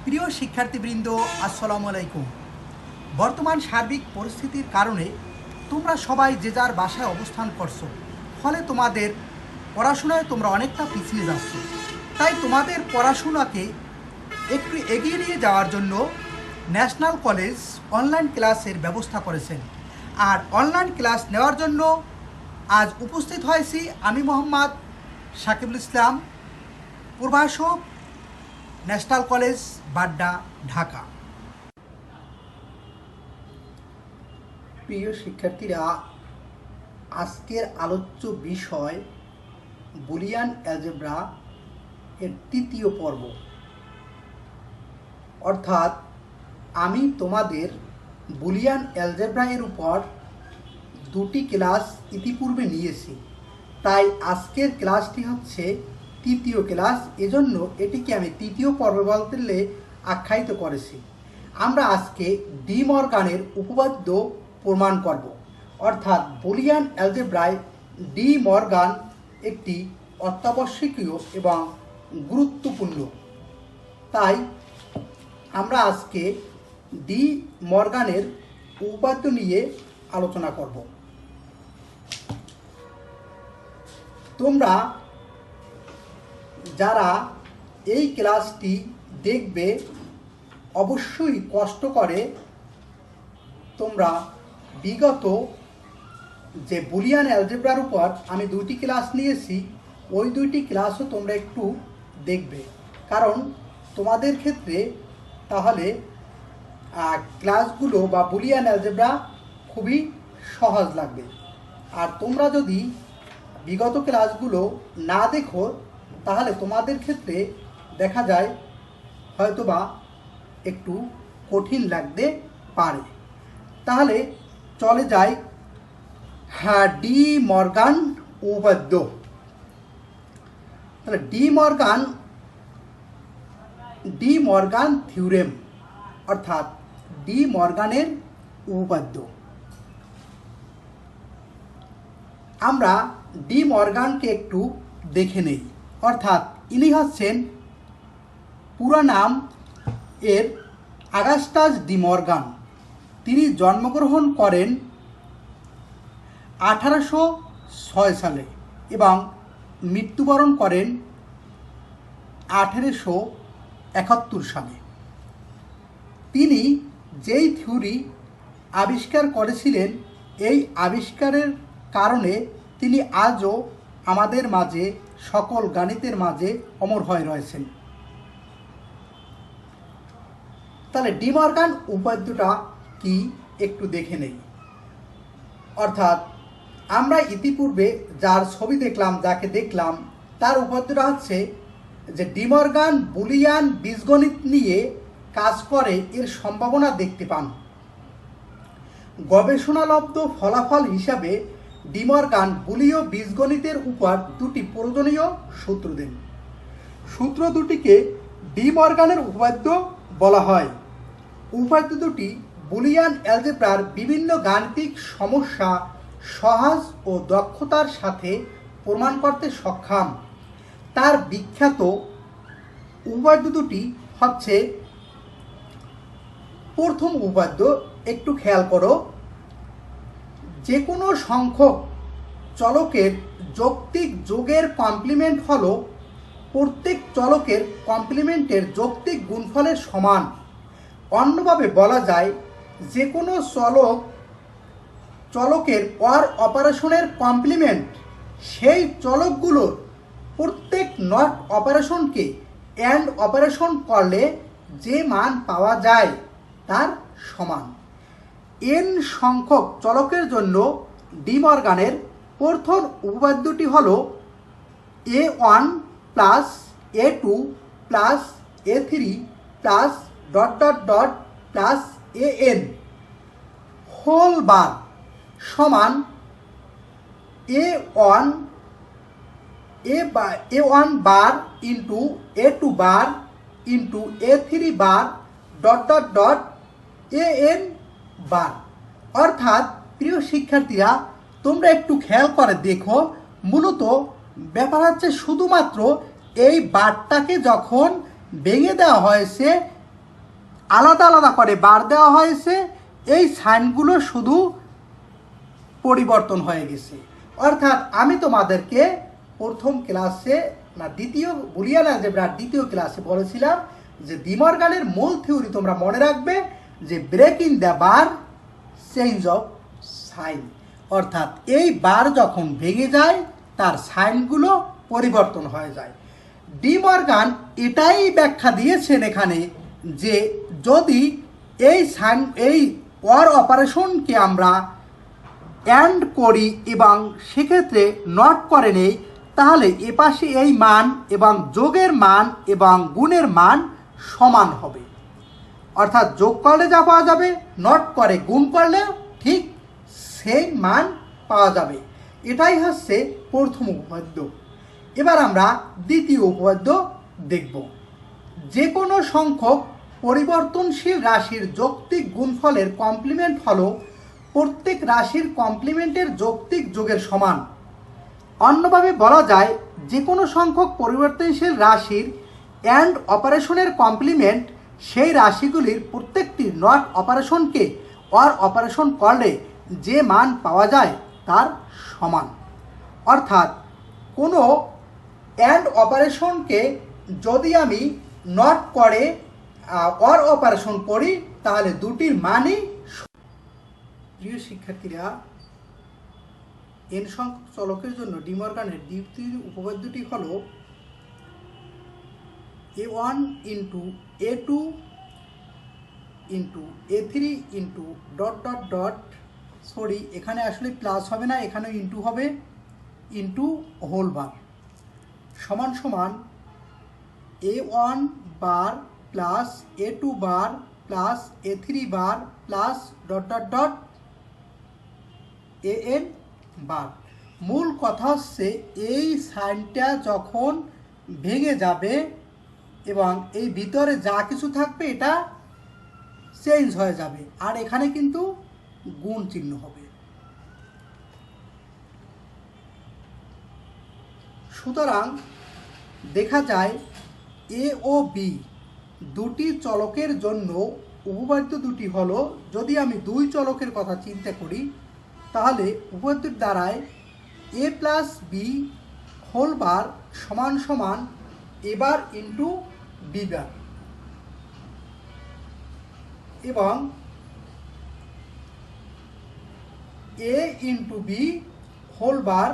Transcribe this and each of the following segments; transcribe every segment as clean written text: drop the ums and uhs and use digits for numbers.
প্রিয় শিক্ষার্থীবৃন্দ, আসসালামু আলাইকুম। বর্তমান সার্বিক পরিস্থিতির কারণে তোমরা সবাই যে যার বাসায় অবস্থান করছো, ফলে তোমাদের পড়াশোনায় তোমরা অনেকটা পিছিয়ে যাচ্ছ। তাই তোমাদের পড়াশোনাকে একটু এগিয়ে নিয়ে যাওয়ার জন্য ন্যাশনাল কলেজ অনলাইন ক্লাসের ব্যবস্থা করেছেন। আর অনলাইন ক্লাস নেওয়ার জন্য আজ উপস্থিত হয়েছি আমি মোহাম্মদ সাকিবুল ইসলাম, প্রভাষক, ন্যাশনাল কলেজ বাড্ডা, ঢাকা। প্রিয় শিক্ষার্থীরা, আজকের আলোচ্য বিষয় বুলিয়ান অ্যালজেব্রা এর তৃতীয় পর্ব। অর্থাৎ আমি তোমাদের বুলিয়ান অ্যালজেব্রা এর উপর দুটি ক্লাস ইতিপূর্বে নিয়েছি, তাই আজকের ক্লাসটি হচ্ছে তৃতীয় ক্লাস। এজন্য এটিকে আমি তৃতীয় পর্ব বলতে আখ্যায়িত করেছি। আমরা আজকে ডি মর্গানের উপপাদ্য প্রমাণ করব। অর্থাৎ বুলিয়ান অ্যালজেব্রায় ডি মর্গান একটি অত্যাবশ্যকীয় এবং গুরুত্বপূর্ণ। তাই আমরা আজকে ডি মর্গানের উপপাদ্য নিয়ে আলোচনা করব। তোমরা যারা এই ক্লাসটি দেখবে অবশ্যই কষ্ট করে তোমরা বিগত যে বুলিয়ান অ্যালজেব্রার উপর আমি দুইটি ক্লাস নিয়েছি, ওই দুইটি ক্লাসও তোমরা একটু দেখবে, কারণ তোমাদের ক্ষেত্রে তাহলে ক্লাসগুলো বা বুলিয়ান অ্যালজেব্রা খুবই সহজ লাগবে। আর তোমরা যদি বিগত ক্লাসগুলো না দেখো তাহলে তোমাদের ক্ষেত্রে দেখা যায় হয়তোবা একটু কঠিন লাগতে পারে। তাহলে চলে যাই ডি মর্গান উপপাদ্য। তাহলে ডি মর্গান থিওরেম অর্থাৎ ডি মর্গানের উপপাদ্য। আমরা ডি মর্গানকে একটু দেখে নেই। অর্থাৎ ইনি হচ্ছেন, পুরো নাম এর আগাস্টাস ডি মর্গান। তিনি জন্মগ্রহণ করেন 1806 সালে এবং মৃত্যুবরণ করেন 1871 সালে। তিনি যেই থিওরি আবিষ্কার করেছিলেন, এই আবিষ্কারের কারণে তিনি আজও আমাদের মাঝে, সকল গণিতের মাঝে অমর হয়ে রয়েছেন। তাহলে ডি মর্গান উপপাদ্যটা কি একটু দেখে নেই। অর্থাৎ আমরা ইতিপূর্বে যার ছবি দেখলাম, যাকে দেখলাম, তার উপপাদ্যটা হচ্ছে যে ডি মর্গান বুলিয়ান বীজগণিত নিয়ে কাজ করে এর সম্ভাবনা দেখতে পান। গবেষণালব্ধ ফলাফল হিসাবে ডি মর্গান বুলীয় বীজগণিতের উপর দুটি প্রয়োজনীয় সূত্র দেন। সূত্র দুটিকে ডি মর্গানের উপপাদ্য বলা হয়। উপপাদ্য দুটি বুলিয়ান অ্যালজেব্রার বিভিন্ন গাণিতিক সমস্যা সহজ ও দক্ষতার সাথে প্রমাণ করতে সক্ষম। তার বিখ্যাত উপপাদ্য দুটি হচ্ছে, প্রথম উপপাদ্য একটু খেয়াল করো, যে কোনো সংখ্যক চলকের যৌক্তিক যোগের কমপ্লিমেন্ট হলো প্রত্যেক চলকের কমপ্লিমেন্টের যৌক্তিক গুণফলের সমান। অন্যভাবে বলা যায়, যে কোনো চলকের অর অপারেশনের কমপ্লিমেন্ট সেই চলকগুলোর প্রত্যেক নট অপারেশনকে অ্যান্ড অপারেশন করলে যে মান পাওয়া যায় তার সমান। এন সংখ্যক চলকের জন্য ডি মর্গানের প্রথম উপপাদ্যটি হল A1 plus A2 plus A3 plus dot dot dot plus AN whole bar সমান A1 bar into A2 bar into A3 bar dot dot dot AN bar. অর্থাৎ প্রিয় শিক্ষার্থীরা, তোমরা একটু খেয়াল করে দেখো, মূলত ব্যাপার হচ্ছে শুধুমাত্র এই বারটাকে যখন ভেঙে দেওয়া হয়েছে আলাদা আলাদা করে বার দেওয়া হয়েছে, এই সাইনগুলো শুধু পরিবর্তন হয়ে গেছে। অর্থাৎ আমি তোমাদেরকে প্রথম ক্লাসে না দ্বিতীয় বুলিয়ান অ্যালজেব্রার দ্বিতীয় ক্লাসে বলেছিলাম যে ডি মর্গানের মূল থিওরি তোমরা মনে রাখবে যে break in the bar change of sign, অর্থাৎ এই বার যখন ভেঙে যায় তার সাইনগুলো পরিবর্তন হয়ে যায়। ডি মর্গান এটাই ব্যাখ্যা দিয়েছেন এখানে যে যদি এই সাইন এই ওয়ার অপারেশনকে আমরা অ্যান্ড করি এবং সেক্ষেত্রে নট করে নেই, তাহলে এপাশে এই মান এবং যোগের মান এবং গুণের মান সমান হবে। অর্থাৎ যোগ করলে যা পাওয়া যাবে, নট করে গুণ করলে ঠিক সেই মান পাওয়া যাবে। এটাই হচ্ছে প্রথম উপপাদ্য। এবার আমরা দ্বিতীয় উপপাদ্য দেখব। যে কোনো সংখ্যক পরিবর্তনশীল রাশির যৌক্তিক গুণফলের কমপ্লিমেন্ট হলো প্রত্যেক রাশির কমপ্লিমেন্টের যৌক্তিক যোগের সমান। অন্যভাবে বলা যায় যে কোনো সংখ্যক পরিবর্তনশীল রাশির অ্যান্ড অপারেশনের কমপ্লিমেন্ট সেই রাশিগুলির প্রত্যেকটি নট অপারেশনকে অর অপারেশন করলে যে মান পাওয়া যায় তার সমান। অর্থাৎ কোনো অ্যান্ড অপারেশনকে যদি আমি নট করে অর অপারেশন করি তাহলে দুটির মানই। প্রিয় শিক্ষার্থীরা, এন সংখ্যক চলকের জন্য ডি মর্গানের দ্বিতীয় উপপাদ্যটি হল A1 into A2 into A3 into dot dot dot, sorry এখানে আসলে প্লাস হবে না, এখানে ইন্টু হবে, ইন্টু হোল বার সমান সমান A1 bar plus A2 bar plus A3 bar plus dot dot dot AN বার। মূল কথা হচ্ছে এই সাইনটা যখন ভেঙে যাবে এবং এই ভিতরে যা কিছু থাকবে এটা চেঞ্জ হয়ে যাবে, আর এখানে কিন্তু গুণ চিহ্ন হবে। সুতরাং দেখা যায় এ ও বি দুটি চলকের জন্য উপপাদ্য দুটি হলো, যদি আমি দুই চলকের কথা চিন্তা করি তাহলে উপপাদ্যের দ্বারায় এ প্লাস বি হোল বার সমান সমান এ বার ইন্টু বি বার, এবং এ ইন্টু বি হোল বার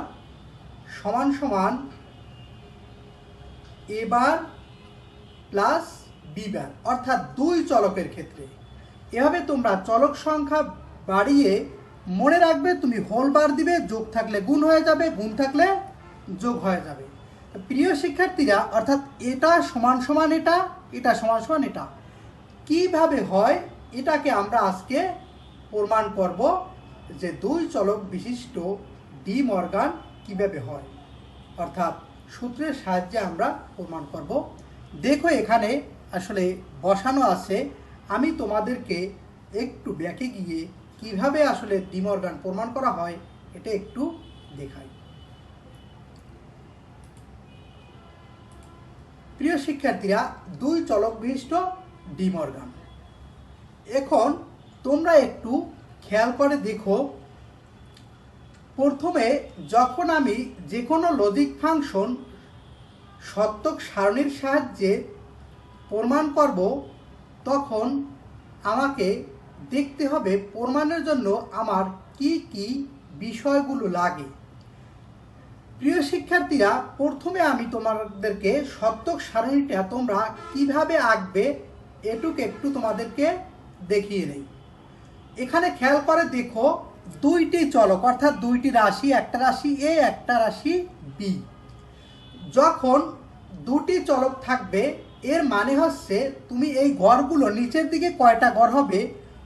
সমান সমান এ বার প্লাস বি বার, অর্থাৎ দুই চলকের ক্ষেত্রে। এভাবে তোমরা চলক সংখ্যা বাড়িয়ে মনে রাখবে, তুমি হোল বার দিবে, যোগ থাকলে গুণ হয়ে যাবে, গুণ থাকলে যোগ হয়ে যাবে। প্রিয় শিক্ষার্থীরা, অর্থাৎ এটা সমান সমান এটা, এটা সমান সমান এটা কিভাবে হয় এটাকে আমরা আজকে প্রমাণ করব যে দুই চলক বিশিষ্ট ডি মর্গান কিভাবে হয়, অর্থাৎ সূত্রের সাহায্যে আমরা প্রমাণ করব। দেখো এখানে আসলে বসানো আছে, আমি তোমাদেরকে একটু ব্যাকে গিয়ে কিভাবে আসলে ডি মর্গান প্রমাণ করা হয় এটা একটু দেখাই। প্রিয় শিক্ষার্থীরা, দুই চলক বিশিষ্ট ডি মর্গান। এখন তোমরা একটু খেয়াল করে দেখো, প্রথমে যখন আমি যে কোনো লজিক ফাংশন সত্যক সারণীর সাহায্যে প্রমাণ করব তখন আমাকে দেখতে হবে প্রমাণের জন্য আমার কি কি বিষয়গুলো লাগে। প্রিয় শিক্ষার্থীরা, প্রথমে আমি তোমাদেরকে সত্যক সারণীটা তোমরা কিভাবে আঁকবে এটুকু একটু তোমাদেরকে দেখিয়ে নেই। এখানে খেয়াল করে দেখো, দুইটি চলক অর্থাৎ দুইটি রাশি, একটা রাশি এ একটা রাশি বি। যখন দুটি চলক থাকবে এর মানে হচ্ছে তুমি এই ঘরগুলো নিচের দিকে কয়টা ঘর হবে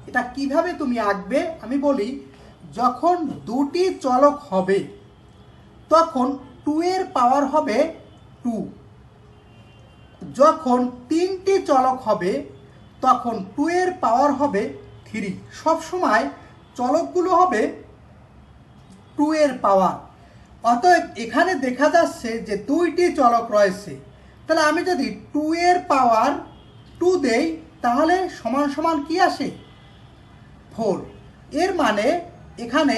এটা কিভাবে তুমি আঁকবে আমি বলি। যখন দুটি চলক হবে তখন 2 এর পাওয়ার হবে 2। যখন তিনটি চলক হবে তখন 2 এর পাওয়ার হবে 3। সবসময় চলকগুলো হবে 2 এর পাওয়ার। অতএব এখানে দেখা যাচ্ছে যে দুইটি চলক রয়েছে, তাহলে আমি যদি 2 এর পাওয়ার 2 দেই তাহলে সমান সমান কি আসে 4। এর মানে এখানে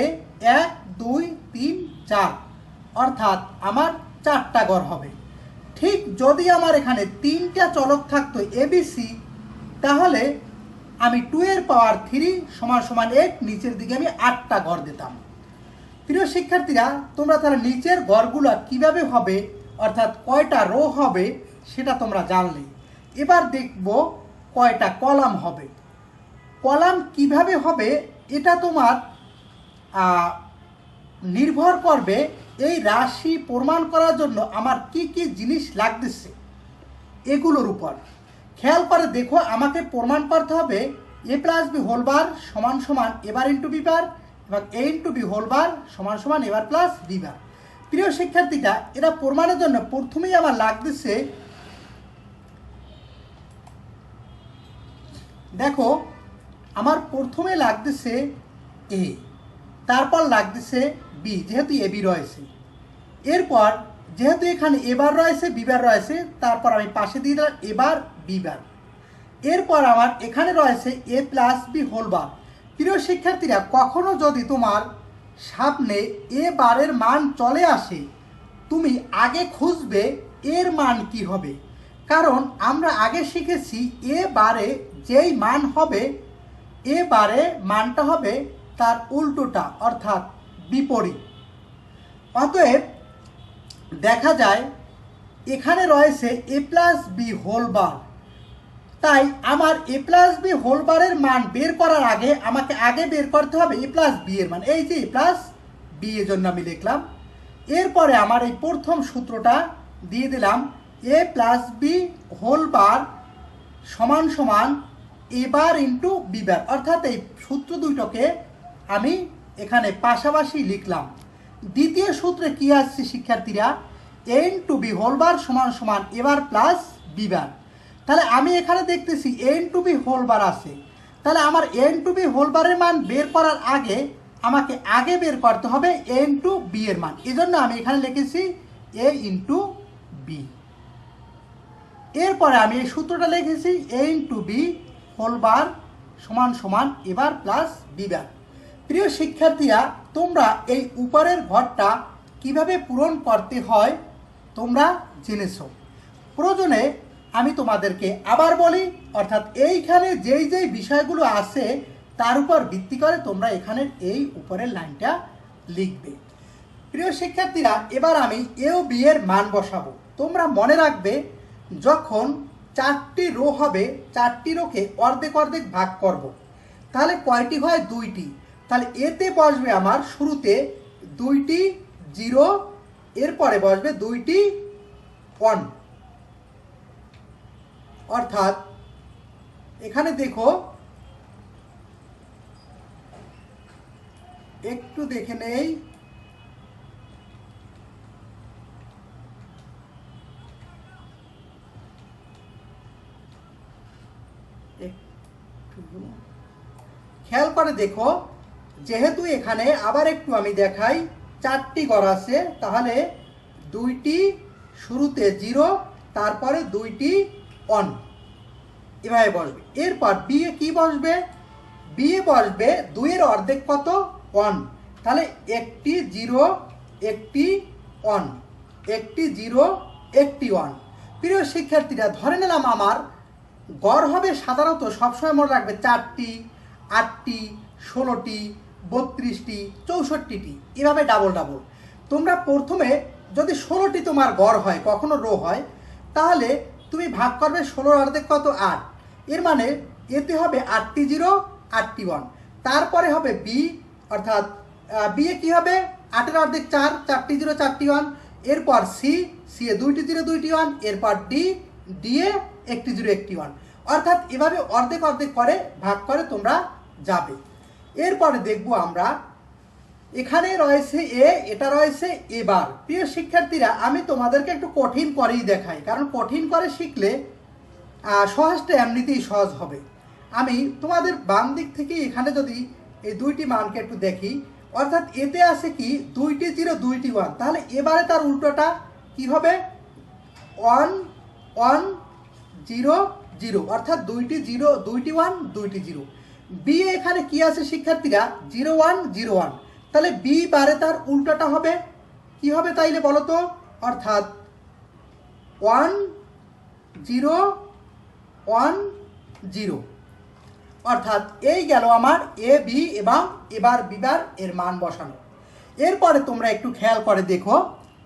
1 2 3 4 অর্থাৎ আমার 4টা ঘর হবে। ঠিক যদি আমার এখানে 3টা চলক থাকতো এবিসি, তাহলে আমি 2 এর পাওয়ার 3 সমান সমান 8, নিচের দিকে আমি 8টা ঘর দিতাম। প্রিয় শিক্ষার্থীরা, তোমরা তাহলে নিচের ঘরগুলো কিভাবে হবে অর্থাৎ কয়টা রো হবে সেটা তোমরা জানলে। এবার দেখব কয়টা কলাম হবে। কলাম কিভাবে হবে এটা তোমার নির্ভর করবে এই রাশি প্রমাণ করার জন্য আমার কি কি জিনিস লাগতেছে এগুলোর উপর। খেয়াল করে দেখো, আমাকে প্রমাণ করতে হবে এ প্লাস বি হোল বার সমান সমান এ বার ইন্টু বি বার এবং এ ইন্টু বি হোল বার সমান সমান এ বার প্লাস বি বার। প্রিয় শিক্ষার্থীরা, এটা প্রমাণের জন্য প্রথমেই আমার লাগতেছে, দেখো আমার প্রথমে লাগতেছে এ, তারপর লাগতেছে বি, যেহেতু এ বি রয়েছে। এরপর যেহেতু এখানে এবার রয়েছে বিবার রয়েছে, তারপর আমি পাশে দিয়ে দিলাম এবার বিবার। এরপর আমার এখানে রয়েছে এ প্লাস বি হোল বার। প্রিয় শিক্ষার্থীরা, কখনো যদি তোমার সামনে এ বারের মান চলে আসে, তুমি আগে খুঁজবে এর মান কি হবে, কারণ আমরা আগে শিখেছি এ বারে যেই মান হবে এ বারে মানটা হবে তার উল্টোটা অর্থাৎ বিপরীত। অতএব দেখা যায় এখানে রয়েছে এ প্লাস বি হোল বার, তাই আমার এ প্লাস বি হোল বারের মান বের করার আগে আমাকে আগে বের করতে হবে এ প্লাস বি এর মান। এই যে এ প্লাস বি এর জন্য আমি লিখলাম। এরপরে আমার এই প্রথম সূত্রটা দিয়ে দিলাম এ প্লাস বি হোল বার সমান সমান এ বার ইন্টু বি বার, অর্থাৎ এই সূত্র দুইটাকে আমি এখানে পাশাপাশি লিখলাম। দ্বিতীয় সূত্রে কি আসছে শিক্ষার্থীরা, এ ইন্টু বি হোল বার সমান সমান এ বার প্লাস বি বার। তাহলে আমি এখানে দেখতেছি এ ইন্টু বি হোল বার আছে, তাহলে আমার এ ইন্টু বি হোল বারের মান বের করার আগে আমাকে আগে বের করতে হবে এ ইন্টু বি এর মান। এই জন্য আমি এখানে লিখেছি এ ইন্টু বি। এরপরে আমি এই সূত্রটা লিখেছি এ ইন্টু বি হোল বার সমান সমান এ বার প্লাস বি বার। প্রিয় শিক্ষার্থীরা, তোমরা এই উপরের ঘরটা কিভাবে পূরণ করতে হয় তোমরা জেনেছো। প্রয়োজনে আমি তোমাদেরকে আবার বলি, অর্থাৎ এইখানে যেই যেই বিষয়গুলো আছে তার উপর ভিত্তি করে তোমরা এখানে এই উপরের লাইনটা লিখবে। প্রিয় শিক্ষার্থীরা, এবার আমি এ ও বি এর মান বসাবো। তোমরা মনে রাখবে, যখন 4টি রো হবে 4টি রোকে অর্ধেক অর্ধেক ভাগ করব, তাহলে কয়টি হয় 2টি। তাহলে এতে বসবে আমার শুরুতে 2টি 0, এরপরে বসবে 2টি 1, অর্থাৎ এখানে দেখো একটু দেখে নেই, খেয়াল করে দেখো, যেহেতু এখানে আবার একটু আমি দেখাই 4টি ঘর আছে, তাহলে 2টি শুরুতে 0, তারপরে 2টি 1 এভাবে বসবে। এরপর বি এ কি বসবে, বি এ বসবে 2 এর অর্ধেক কত 1, তাহলে একটি 0 একটি 1, একটি 0 একটি 1। প্রিয় শিক্ষার্থীরা, ধরে নিলাম আমার গড় হবে সাধারণত সবসময় মনে রাখবে 4টি 8টি 16টি 32টি 64টি, এভাবে ডাবল ডাবল। তোমরা প্রথমে যদি 16টি তোমার গড় হয়, কখনো রো হয়, তাহলে তুমি ভাগ করবে 16 অর্ধেক কত 8, এর মানে এতে হবে 8টি 0 8টি 1। তারপরে হবে বি, অর্থাৎ বি এ কী হবে 8 এর অর্ধেক 4 4টি 0 4টি 1। এরপর সি, সি এ 2টি 0 2টি 1। এরপর ডি, ডি এ 1টি 0 1টি 1, অর্থাৎ এভাবে অর্ধেক অর্ধেক করে ভাগ করে তোমরা যাবে। এরপরে দেখবো আমরা এখানে রয়েছে এ, এটা রয়েছে এবার। প্রিয় শিক্ষার্থীরা, আমি তোমাদেরকে একটু কঠিন করেই দেখাই, কারণ কঠিন করে শিখলে সহজটা এমনিতেই সহজ হবে। আমি তোমাদের বাম দিক থেকে এখানে যদি এই 2টি মানকে একটু দেখি, অর্থাৎ এতে আছে কি 2টি 0 2টি 1, তাহলে এবারে তার উল্টোটা কি হবে 1 1 0 জিরো, অর্থাৎ দুইটি জিরো, দুইটি ওয়ান, দুইটি জিরো। বি এখানে কি আছে শিক্ষার্থীরা? 0 1 0 1। তাহলে বি বারে তার উল্টাটা হবে কি হবে তাইলে বলো তো? অর্থাৎ 1 0 1 0। অর্থাৎ এই গেল আমার এ বি এবং এবার বিবার এর মান বসানো। এরপরে তোমরা একটু খেয়াল করে দেখো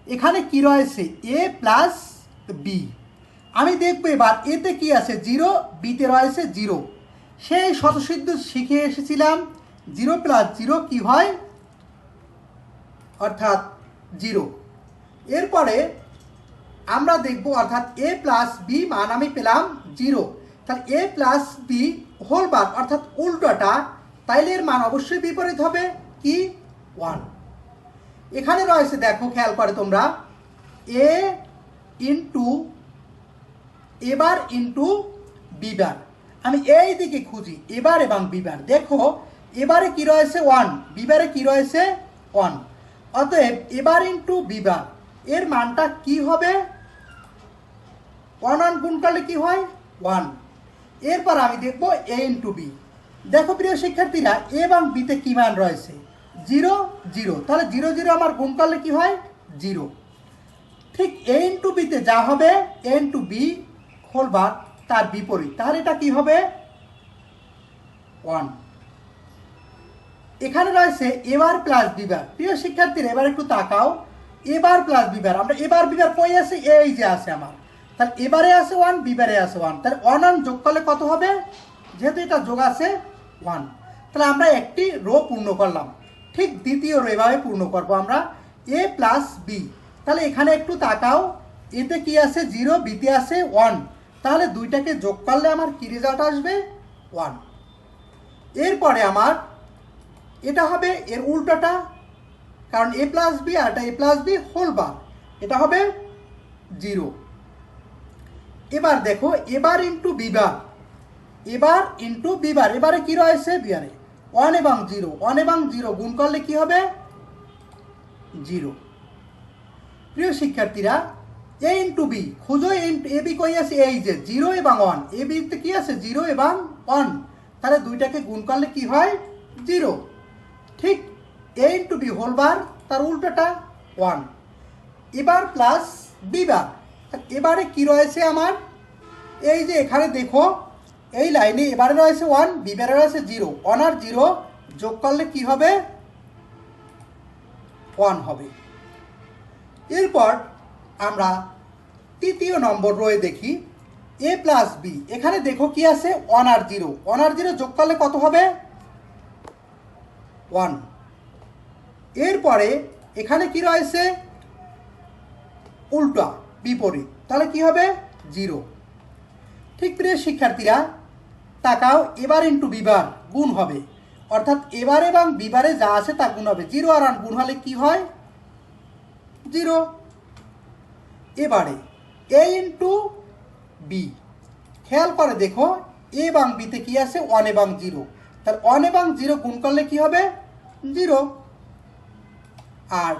এখানে কি রয়েছে? এ প্লাস বি। আমি দেখবো এবার এতে কি আছে? 0, বিতে রয়েছে 0। সেই স্বতঃসিদ্ধ শিখে এসেছিলাম 0 প্লাস 0 কি হয়? অর্থাৎ 0। এরপরে আমরা দেখব অর্থাৎ এ প্লাস বি মান আমি পেলাম 0। তাহলে এ প্লাস বি হোল বার অর্থাৎ উল্টোটা, তাইলে এর মান অবশ্যই বিপরীত হবে কি? 1। এখানে রয়েছে দেখো খেয়াল করে তোমরা এ ইন্টু এবার ইন্টু বিবার। আমি এই দিকে খুঁজি এবার এবং বিবার। দেখো এবারে কি রয়েছে? 1, বিবারে কি রয়েছে? 1। অতএব এবার ইন্টু বিবার এর মানটা কি হবে? 1 1 গুণ করলে কি হয়? 1। এরপর আমি দেখব এ ইন্টু বি। দেখো প্রিয় শিক্ষার্থীরা এ এবং বিতে কি মান রয়েছে? 0 0। তাহলে 0 0 আমার গুণ করলে কি হয়? 0। ঠিক এ ইন্টু বিতে যা হবে এ ইন্টু বি হোল বার তার বিপরীত। তাহলে এটা কি হবে? 1। এখানে রয়েছে এবার প্লাস বিবার। প্রিয় শিক্ষার্থীরা এবার একটু তাকাও, এবার প্লাস বিবার। আমরা এবার বিবার কই আছে? এই যে আছে আমার। তাহলে এবারে আছে 1, বিবারে আছে 1। তাহলে 1 1 যোগ করলে কত হবে? যেহেতু এটা যোগ আছে 1, তাহলে আমরা একটি রো পূর্ণ করলাম। ঠিক দ্বিতীয় রো এভাবে পূর্ণ করব আমরা এ প্লাস বি। তাহলে এখানে একটু তাকাও, এতে কি আছে? 0, বিতে আছে 1। তাহলে দুইটাকে যোগ করলে আমার কি রেজাল্ট আসবে? 1। এরপরে আমার এটা হবে এর উল্টোটা, কারণ এ প্লাস বি আর এটা এ প্লাস বি হোল বার, এটা হবে 0। এবার দেখো এবার ইন্টু বিবার, এবার ইন্টু বিবার। এবারে কি রয়েছে? বিবারে 1 এবং 0, 1 এবং 0 গুণ করলে কি হবে? 0। প্রিয় শিক্ষার্থীরা এ ইন্টু বি খুঁজো। এ বি কই আছে? এই যে 0 এবং 1। এ বিতে কি আছে? 0 এবং 1। তাহলে দুইটাকে গুণ করলে কি হয়? 0। ঠিক এ ইন্টু বি হোল বার তার উল্টোটা 1। এবার প্লাস বিবার। এবারে কি রয়েছে আমার? এই যে এখানে দেখো এই লাইনে এবারে রয়েছে 1, বিবারে রয়েছে 0। 1 আর 0 যোগ করলে কি হবে? 1 হবে। এরপর আমরা তৃতীয় নম্বর রোয়ে দেখি এ প্লাস বি। এখানে দেখো কি আছে? 1 আর 0, 1 আর 0 যোগ করলে কত হবে? 1। এরপরে এখানে কি রয়েছে? উল্টা বিপরীত, তাহলে কি হবে? 0। ঠিক প্রিয় শিক্ষার্থীরা তাকাও, এবার ইন্টু বিবার গুণ হবে, অর্থাৎ এবার এবং বিবারে যা আছে তা গুণ হবে। 0 আর 1 গুণ হলে কি হয়? 0। এবারে এ ইন্টু বি, খেয়াল করে দেখো এ এবং বিতে কি আছে? 1 এবং 0। তাহলে 1 এবং 0 গুণ করলে কি হবে? 0। আর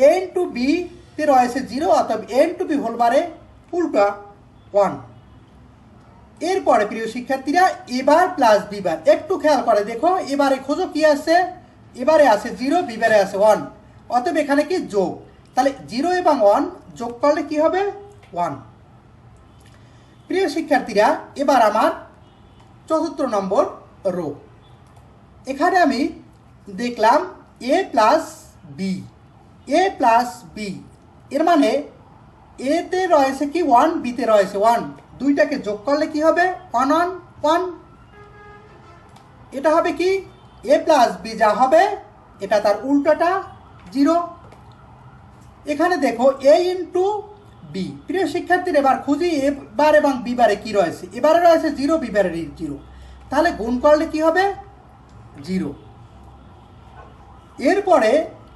এ ইন্টু বি তে রয়েছে 0, অর্থাৎ এ ইন্টু বি হোল বারে উল্টা 1। এরপরে প্রিয় শিক্ষার্থীরা এবার প্লাস বিবার একটু খেয়াল করে দেখো, এবারে খোঁজো কি আছে? এবারে আছে 0, বিবারে আছে 1। অতএব এখানে কি? যোগ। তাহলে 0 এবং 1 যোগ করলে কি হবে? 1। প্রিয় শিক্ষার্থীরা এবার আমার চতুর্থ নম্বর রো। এখানে আমি দেখলাম এ প্লাস বি, এ প্লাস বি এর মানে এতে রয়েছে কি? 1, বিতে রয়েছে 1। দুইটাকে যোগ করলে কি হবে? 1 1 1। এটা হবে কি? এ প্লাস বি যা হবে এটা তার উল্টোটা 0। এখানে দেখো এ ইন্টু বি। প্রিয় শিক্ষার্থীরা এবার খুঁজি এবার এবং বিবারে কি রয়েছে? এবারে রয়েছে 0, বিবারে 0। তাহলে গুণ করলে কি হবে? 0। এরপরে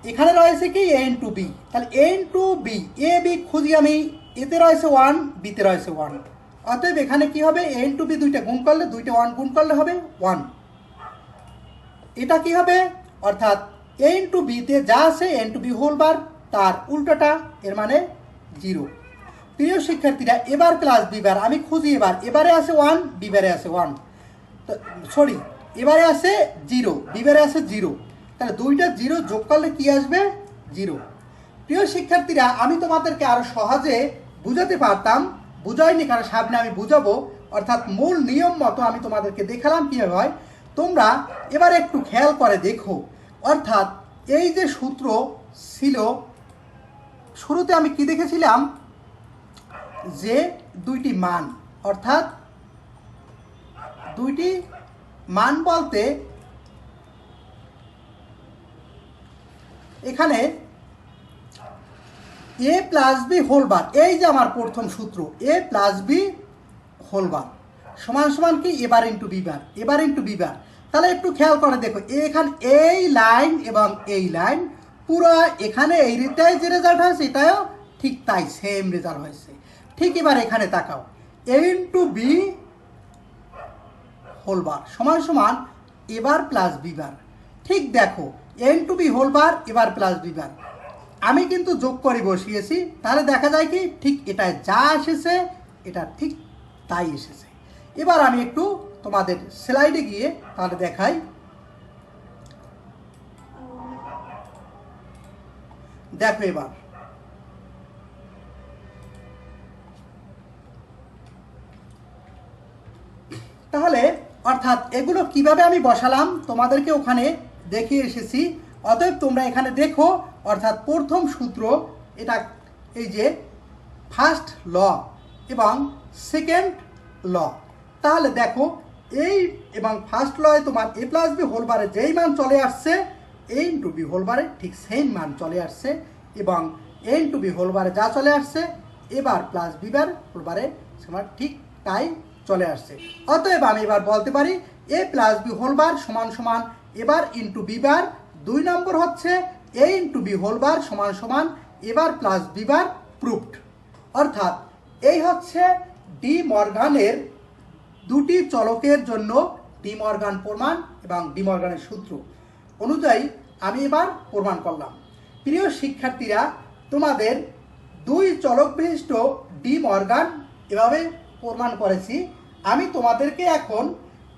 এখানে রয়েছে কি? এ ইন্টু বি। তাহলে এ ইন্টু বি, এ বি খুঁজি আমি, এতে রয়েছে 1, বিতে রয়েছে 1। অতএব এখানে কি হবে? এ ইন্টু বি দুইটা গুণ করলে, দুইটা 1 গুণ করলে হবে 1। এটা কি হবে? অর্থাৎ এ ইন্টু বিতে যা আছে এ ইন্টু বি হোল বার তার উল্টোটা, এর মানে 0। প্রিয় শিক্ষার্থীরা, এবার প্লাস বিবার আমি খুঁজি। এবারে আছে 1, বিবারে আছে 1, সরি এবারে আছে 0, বিবারে আছে 0। তাহলে দুইটা 0 যোগ করলে কি আসবে? 0। প্রিয় শিক্ষার্থীরা, আমি তোমাদেরকে আরো সহজে বুঝাতে পারতাম, বুঝাইনি কারণ সামনে আমি বুঝাবো। অর্থাৎ মূল নিয়ম মতো আমি তোমাদেরকে দেখালাম কীভাবে হয়। তোমরা এবার একটু খেয়াল করে দেখো। অর্থাৎ এই যে সূত্র ছিল, শুরুতে আমি কি দেখেছিলাম যে দুইটি মান, অর্থাৎ দুইটি মান বলতে এখানে a plus B whole bar, এই যে আমার প্রথম সূত্র a plus B whole bar সমান সমান কি এবার ইন্টু বি বার, এবার ইন্টু বি বার। তাহলে একটু খেয়াল করে দেখো, এখানে এই লাইন এবং এই লাইন পুরো এখানে এই রিটাই যে রেজাল্ট হয়েছে এটাও ঠিক তাই সেম রেজাল্ট হয়েছে। ঠিক এবার এখানে তাকাও, a into B whole bar সমান সমান এবার প্লাস বি বার। ঠিক দেখো, a into B whole bar এবার প্লাস বি বার আমি কিন্তু যোগ করে বসিয়েছি। তাহলে দেখা যায় কি ঠিক এটায় যা এসেছে এটা ঠিক তাই এসেছে। এবার আমি একটু তোমাদের স্লাইডে গিয়ে তাহলে দেখাই। দেখো এবার তাহলে অর্থাৎ এগুলো কিভাবে আমি বসালাম তোমাদেরকে ওখানে দেখিয়ে এসেছি। অতএব তোমরা এখানে দেখো, অর্থাৎ প্রথম সূত্র এটা এই যে ফার্স্ট ল এবং সেকেন্ড ল। তাহলে দেখো এই এবং ফার্স্ট লয়ে তোমার a প্লাস বি হোল বারে যেই মান চলে আসছে a ইন্টু বি হোল বারে ঠিক সেম মান চলে আসছে, এবং a ইন্টু বি হোল বারে যা চলে আসছে এবার প্লাস বি বার হোল বারে সমান ঠিক তাই চলে আসছে। অতএব আমি এবার বলতে পারি a plus B whole bar সমান সমান এবার ইন্টু বি বার, 2 নম্বর হচ্ছে a into B whole bar সমান সমান এবার প্লাস বি বার প্রুভড। অর্থাৎ এই হচ্ছে ডি মর্গানের দুটি চলকের জন্য ডি মর্গান প্রমাণ এবং ডি মর্গানের সূত্র অনুযায়ী আমি এবার প্রমাণ করলাম। প্রিয় শিক্ষার্থীরা, তোমাদের দুই চলক বিশিষ্ট ডি মর্গান এভাবে প্রমাণ করেছি। আমি তোমাদেরকে এখন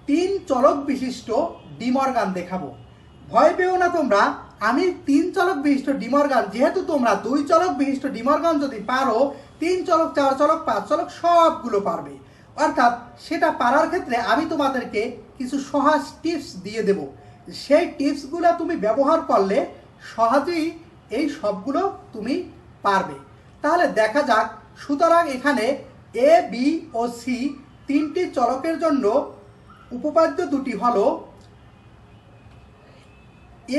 3 চলক বিশিষ্ট ডি মর্গান দেখাবো। ভয় পেও না তোমরা, আমি 3 চলক বিশিষ্ট ডি মর্গান, যেহেতু তোমরা 2 চলক বিশিষ্ট ডি মর্গান যদি পারো 3 চলক 4 চলক 5 চলক সবগুলো পারবে। অর্থাৎ সেটা পারার ক্ষেত্রে আমি তোমাদেরকে কিছু সহজ টিপস দিয়ে দেব। সেই টিপসগুলো তুমি ব্যবহার করলে সহজেই এই সবগুলো তুমি পারবে। তাহলে দেখা যাক। সুতরাং এখানে এ বি ও সি 3টি চলকের জন্য উপপাদ্য দুটি হলো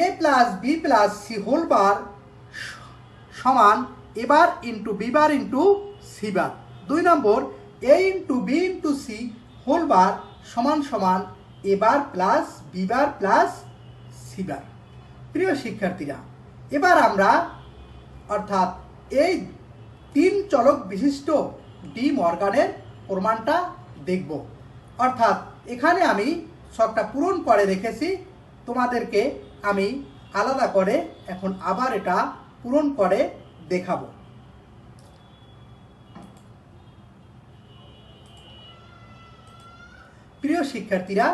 a plus B plus C whole bar সমান এবার into B bar into C bar. 2 নম্বর a into B into C whole bar সমান সমান এবার plus B bar plus C bar. প্রিয় শিক্ষার্থীরা, এবার আমরা অর্থাৎ এই 3 চলক বিশিষ্ট ডি মর্গানের প্রমাণটা দেখব। অর্থাৎ এখানে আমি সবটা পূরণ করে রেখেছি, তোমাদেরকে আমি আলাদা করে এখন আবার এটা পূরণ করে দেখাবো। প্রিয় শিক্ষার্থীরা,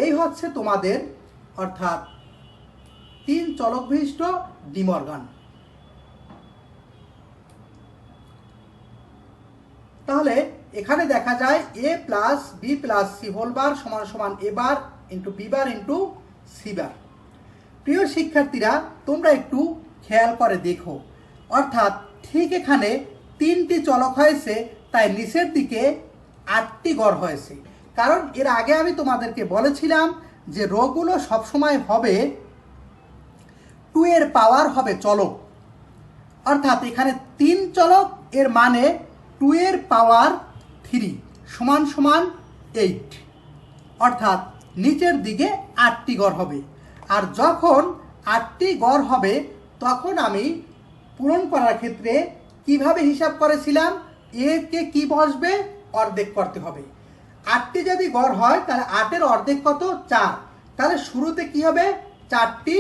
এই হচ্ছে তোমাদের অর্থাৎ 3 চলক বিশিষ্ট ডি মর্গান। তাহলে এখানে দেখা যায় a plus B plus C whole bar সমান সমান A bar into B bar into C bar. প্রিয় শিক্ষার্থীরা, তোমরা একটু খেয়াল করে দেখো। অর্থাৎ ঠিক এখানে 3টি চলক হয়েছে, তাই নিচের দিকে 8টি গড় হয়েছে। কারণ এর আগে আমি তোমাদেরকে বলেছিলাম যে রোগুলো সবসময় হবে 2 এর পাওয়ার হবে চলক। অর্থাৎ এখানে 3 চলক, এর মানে 2 এর পাওয়ার 3 সমান সমান 8। অর্থাৎ নিচের দিকে 8টি গড় হবে। আর যখন 8টি গড় হবে তখন আমি পূরণ করার ক্ষেত্রে কিভাবে হিসাব করেছিলাম, এ কে কি বসবে অর্ধেক করতে হবে। 8টি যদি গড় হয় তাহলে 8-এর অর্ধেক কত? 4। তাহলে শুরুতে কি হবে? 4টি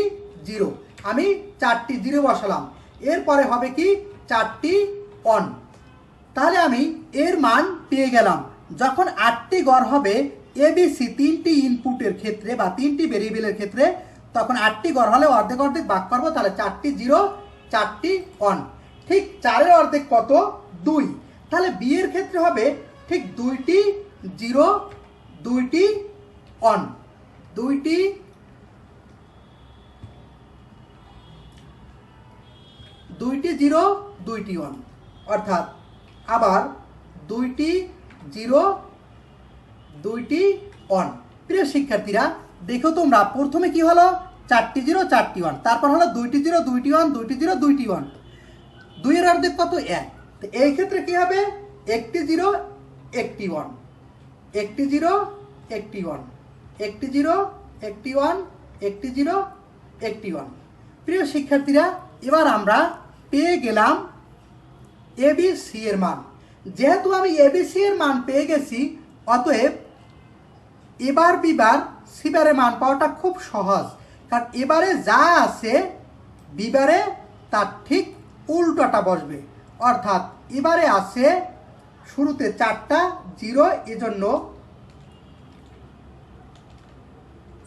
0। আমি 4টি 0 বসালাম। এরপরে হবে কি 4টি 1। তাহলে আমি এর মান পেয়ে গেলাম। যখন 8টি গড় হবে এবিসি 3টি ইনপুটের ক্ষেত্রে বা 3টি ভেরিয়েবলের ক্ষেত্রে, তখন 8টি গড় হলে অর্ধেক অর্ধেক ভাগ করবো, তাহলে 4টি 0 4টি 1। ঠিক 4-এর অর্ধেক কত? 2। তাহলে বি এর ক্ষেত্রে হবে ঠিক 2টি 0 2টি 1, 2টি 0 2টি 1, অর্থাৎ আবার 2টি 0 2টি 1। প্রিয় শিক্ষার্থীরা দেখো তোমরা, প্রথমে কি হলো? 4টি 0 4টি 1, তারপর হলো 2টি 0 2টি 1, 2টি 0 2টি 1। 2 এর অর্ধেক কত? 1। তো এই ক্ষেত্রে কি হবে? 1টি 0 1টি 1, 1টি 0 1টি 1, 1টি 0 1টি 1, 1টি 0 1টি 1। প্রিয় শিক্ষার্থীরা এবার আমরা পেয়ে গেলাম এবিসি এর মান। যেহেতু আমি এবিসি এর মান পেয়ে গেছি, অতএব এবার বিবার সিবারের মান পাওয়াটা খুব সহজ। কারণ এবারে যা আছে বিবারে তার ঠিক উল্টোটা বসবে। অর্থাৎ এবারে আছে শুরুতে 4টা 0, এজন্য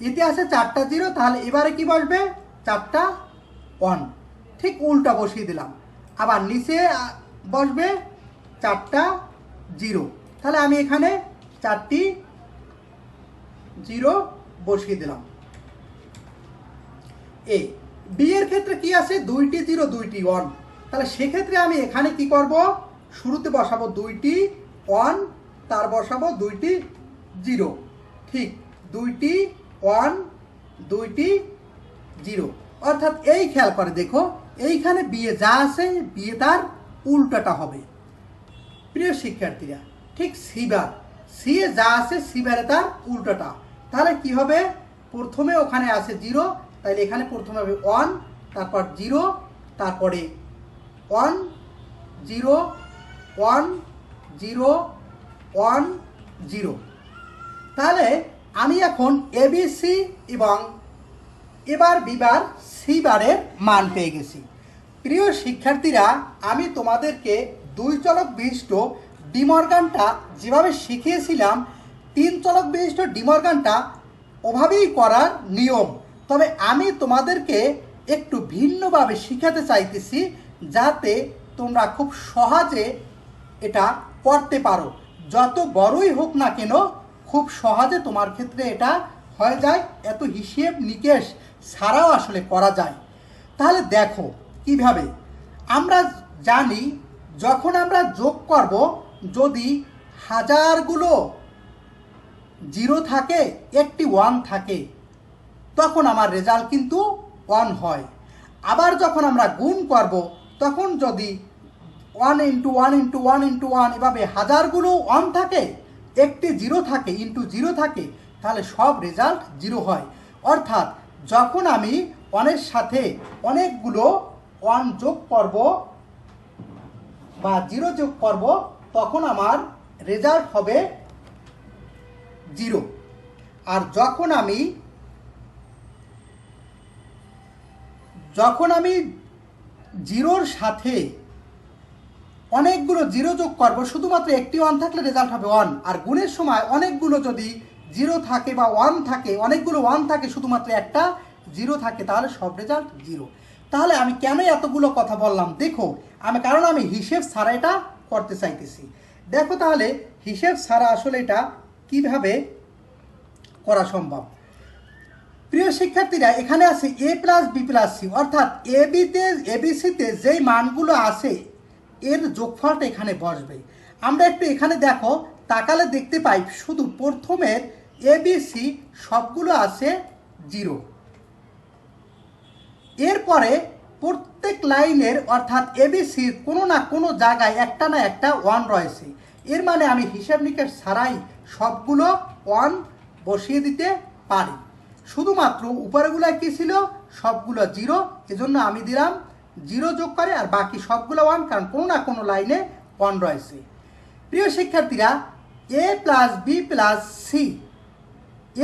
এতে আছে 4টা 0, তাহলে এবারে কি বসবে? 4টা 1। ঠিক উল্টা বসিয়ে দিলাম। আবার নিচে বসবে 4টা 0, তাহলে আমি এখানে 4টি 0 বসিয়ে দিলাম। এ বি এর ক্ষেত্রে কি আছে? 2টি 0 2টি 1, তাহলে সেক্ষেত্রে আমি এখানে কি করব? শুরুতে বসাবো 2টি 1, তার বসাবো 2টি 0। ঠিক 2টি 1 2টি 0, অর্থাৎ এই খেয়াল করে দেখো, এইখানে বিয়ে যা আছে বিয়ে তার উল্টাটা হবে। প্রিয় শিক্ষার্থীরা ঠিক সিবার সি এ যা আছে সিবারে তার উল্টাটা, তাহলে কি হবে? প্রথমে ওখানে আছে 0, তাহলে এখানে প্রথমে হবে 1, তারপর 0, তারপরে 1 0 1 0 1 0। তাহলে আমি এখন এবিসি এবং এবার বিবার সি বারের মান পেয়ে গেছি। প্রিয় শিক্ষার্থীরা আমি তোমাদেরকে 2 চলক বিশিষ্ট ডিমর্গানটা যেভাবে শিখিয়েছিলাম, 3 চলক বিশিষ্ট ডিমর্গানটা ওভাবেই করার নিয়ম। তবে আমি তোমাদেরকে একটু ভিন্নভাবে শিখাতে চাইতেছি, যাতে তোমরা খুব সহজে এটা করতে পারো। যত বড়ই হোক না কেন, খুব সহজে তোমার ক্ষেত্রে এটা হয়ে যায়। এত হিসেব নিকেশ ছাড়াও আসলে করা যায়। তাহলে দেখো কিভাবে। আমরা জানি যখন আমরা যোগ করব, যদি হাজারগুলো 0 থাকে, একটি 1 থাকে, তখন আমার রেজাল্ট কিন্তু 1 হয়। আবার যখন আমরা গুণ করব, তখন যদি 1 × 1 × 1 × 1 এভাবে হাজারগুলো 1 থাকে, একটি 0 থাকে, ইন্টু 0 থাকে, তাহলে সব রেজাল্ট 0 হয়। অর্থাৎ যখন আমি 1-এর সাথে অনেকগুলো 1 যোগ করব বা 0 যোগ করব, তখন আমার রেজাল্ট হবে 0। আর যখন আমি 0-র সাথে অনেকগুলো 0 যোগ করব, শুধুমাত্র একটি 1 থাকলে রেজাল্ট হবে 1। আর গুণের সময় অনেকগুলো যদি 0 থাকে বা 1 থাকে, অনেকগুলো 1 থাকে, শুধুমাত্র একটা 0 থাকে, তাহলে সব রেজাল্ট 0। তাহলে আমি কেন এতগুলো কথা বললাম? দেখো কারণ আমি হিসেব ছাড়া এটা করতে চাইতেছি। দেখো তাহলে হিসেব ছাড়া আসলে এটা কিভাবে করা সম্ভব। প্রিয় শিক্ষার্থীরা এখানে আছে a + b + c, অর্থাৎ এবিসিতে যেই মানগুলো আছে এর যোগফলটা এখানে বসবে। আমরা একটু এখানে দেখো, তাকালে দেখতে পাই শুধু প্রথমের এবিসি সবগুলো আছে 0। এরপরে প্রত্যেক লাইনের অর্থাৎ এবিসির কোনো না কোনো জায়গায় একটা না একটা 1 রয়েছে। এর মানে আমি হিসাব নিকেশ ছাড়াই সবগুলো 1 বসিয়ে দিতে পারি। শুধুমাত্র উপরেগুলো কি ছিল? সবগুলো 0, এজন্য আমি দিলাম 0 যোগ করে, আর বাকি সবগুলো 1, কারণ কোনো না কোনো লাইনে 1 রয়েছে। প্রিয় শিক্ষার্থীরা a + b + c,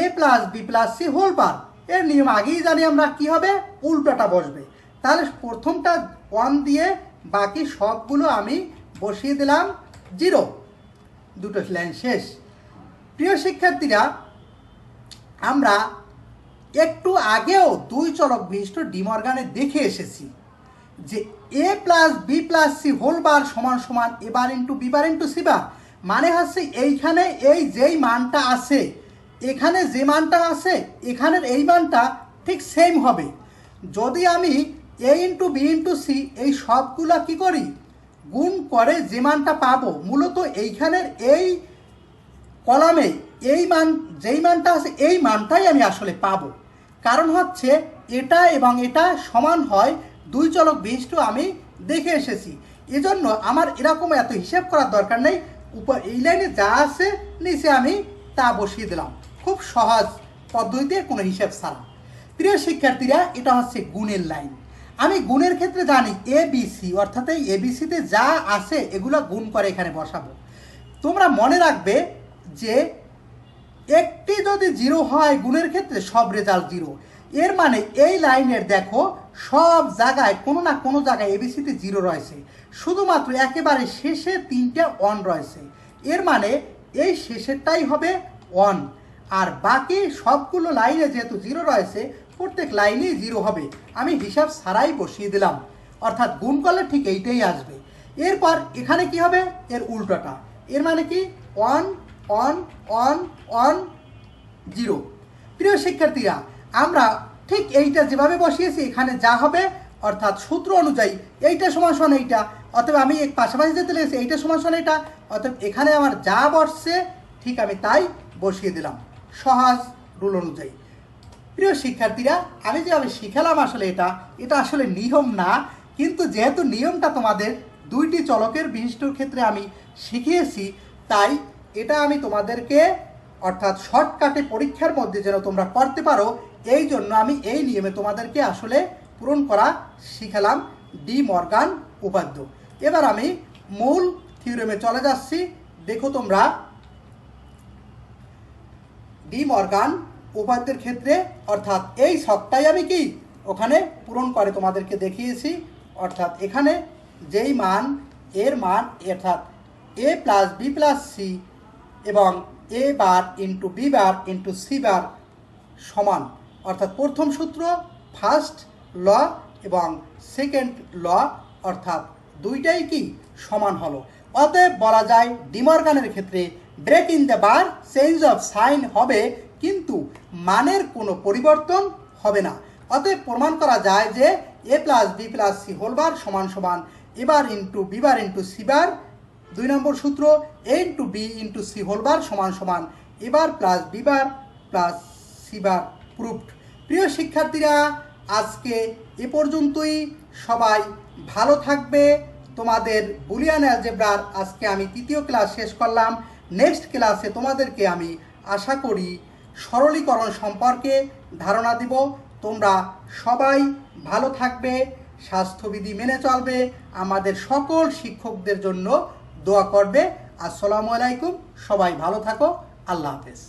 a + b + c whole বার এর নিয়ম আগেই জানি আমরা, কি হবে? উল্টোটা বসবে। তাহলে প্রথমটা 1 দিয়ে বাকি সবগুলো আমি বসিয়ে দিলাম জিরো। দুটো লাইন শেষ। প্রিয় শিক্ষার্থীরা, আমরা একটু আগেও দুই চলক বিশিষ্ট ডি মর্গানে দেখে এসেছি যে A plus B plus C whole bar সমান সমান A bar into B bar into C bar. মানে হচ্ছে এইখানে এই যেই মানটা আছে, এখানে যে মানটা আছে, এখানের এই মানটা ঠিক সেম হবে। যদি আমি এ ইন্টু বি ইন্টু সি এই সবগুলা কি করি, গুণ করে যে মানটা পাবো, মূলত এইখানের এই কলামে এই মান যেই মানটা আছে এই মানটাই আমি আসলে পাবো। কারণ হচ্ছে এটা এবং এটা সমান হয়, দুই চলক বিশিষ্ট আমি দেখে এসেছি। এজন্য আমার এরকম এত হিসাব করার দরকার নেই। এই লাইনে যা আছে নিচে আমি তা বসিয়ে দিলাম, খুব সহজ পদ্ধতিতে, কোনো হিসাব ছাড়া। প্রিয় শিক্ষার্থীরা, এটা হচ্ছে গুণের লাইন। আমি গুণের ক্ষেত্রে জানি এ বি সি, অর্থাৎ এই এবিসিতে যা আছে এগুলো গুণ করে এখানে বসাবো। তোমরা মনে রাখবে যে একটি যদি জিরো হয় গুণের ক্ষেত্রে সব রেজাল্ট জিরো। এর মানে এই লাইনের দেখো সব জায়গায় কোনো না কোনো জায়গায় এবিসিতে জিরো রয়েছে, শুধুমাত্র একেবারে শেষে তিনটা ওয়ান রয়েছে। এর মানে এই শেষেরটাই হবে ওয়ান, আর বাকি সবগুলো লাইনে যেহেতু জিরো রয়েছে প্রত্যেক লাইনেই জিরো হবে। আমি হিসাব ছাড়াই বসিয়ে দিলাম, অর্থাৎ গুণ করলে ঠিক এইটাই আসবে। এরপর এখানে কি হবে, এর উল্টোটা। এর মানে কি one one one one zero. প্রিয় শিক্ষার্থীরা, আমরা ঠিক এইটা যেভাবে বসিয়েছি এখানে যা হবে, অর্থাৎ সূত্র অনুযায়ী এইটা সমান সমান এইটা, অথবা আমি এক পাশাপাশি যেতে লেগেছি এইটা সমান সমান এটা, অতএব এখানে আমার যা বসছে ঠিক আমি তাই বসিয়ে দিলাম সহজ রুল অনুযায়ী। প্রিয় শিক্ষার্থীরা, আমি যেভাবে শিখালাম আসলে এটা আসলে নিয়ম না, কিন্তু যেহেতু নিয়মটা তোমাদের দুইটি চলকের বিশিষ্টর ক্ষেত্রে আমি শিখিয়েছি, তাই এটা আমি তোমাদেরকে অর্থাৎ শর্টকাটে পরীক্ষার মধ্যে যেন তোমরা করতে পারো, এই জন্য আমি এই নিয়মে তোমাদেরকে আসলে পূরণ করা শিখালাম ডি মর্গান উপপাদ্য। এবার আমি মূল থিওরেমে চলে যাচ্ছি। দেখো তোমরা, ডি মর্গান উপপাদ্যের ক্ষেত্রে অর্থাৎ এই ছকটাই আমি কি ওখানে পূরণ করে তোমাদেরকে দেখিয়েছি। অর্থাৎ এখানে যেই মান এর মান অর্থাৎ A plus B plus C এবং A bar into B bar into C bar সমান, অর্থাৎ প্রথম সূত্র ফার্স্ট ল এবং সেকেন্ড ল, অর্থাৎ দুইটাই কি সমান হলো। অতএব বলা যায় ডি মর্গানের ক্ষেত্রে break in the bar change of sign হবে, কিন্তু মানের কোনো পরিবর্তন হবে না। অতএব প্রমাণ করা যায় যে A plus B plus C whole bar সমান সমান A bar into B bar into C bar. 2 number সূত্র A into B into C whole bar সমান সমান A bar plus B bar plus C bar proved. প্রিয় শিক্ষার্থীরা, আজকে এ পর্যন্তই। সবাই ভালো থাকবে। তোমাদের বুলিয়ান অ্যালজেব্রার আজকে আমি 3য় ক্লাস শেষ করলাম। নেক্সট ক্লাসে তোমাদেরকে আমি আশা করি সরলীকরণ সম্পর্কে ধারণা দিব। তোমরা সবাই ভালো থাকবে, স্বাস্থ্যবিধি মেনে চলবে, আমাদের সকল শিক্ষকদের জন্য দোয়া করবে। আসসালামু আলাইকুম। সবাই ভালো থাকো। আল্লাহ হাফেজ।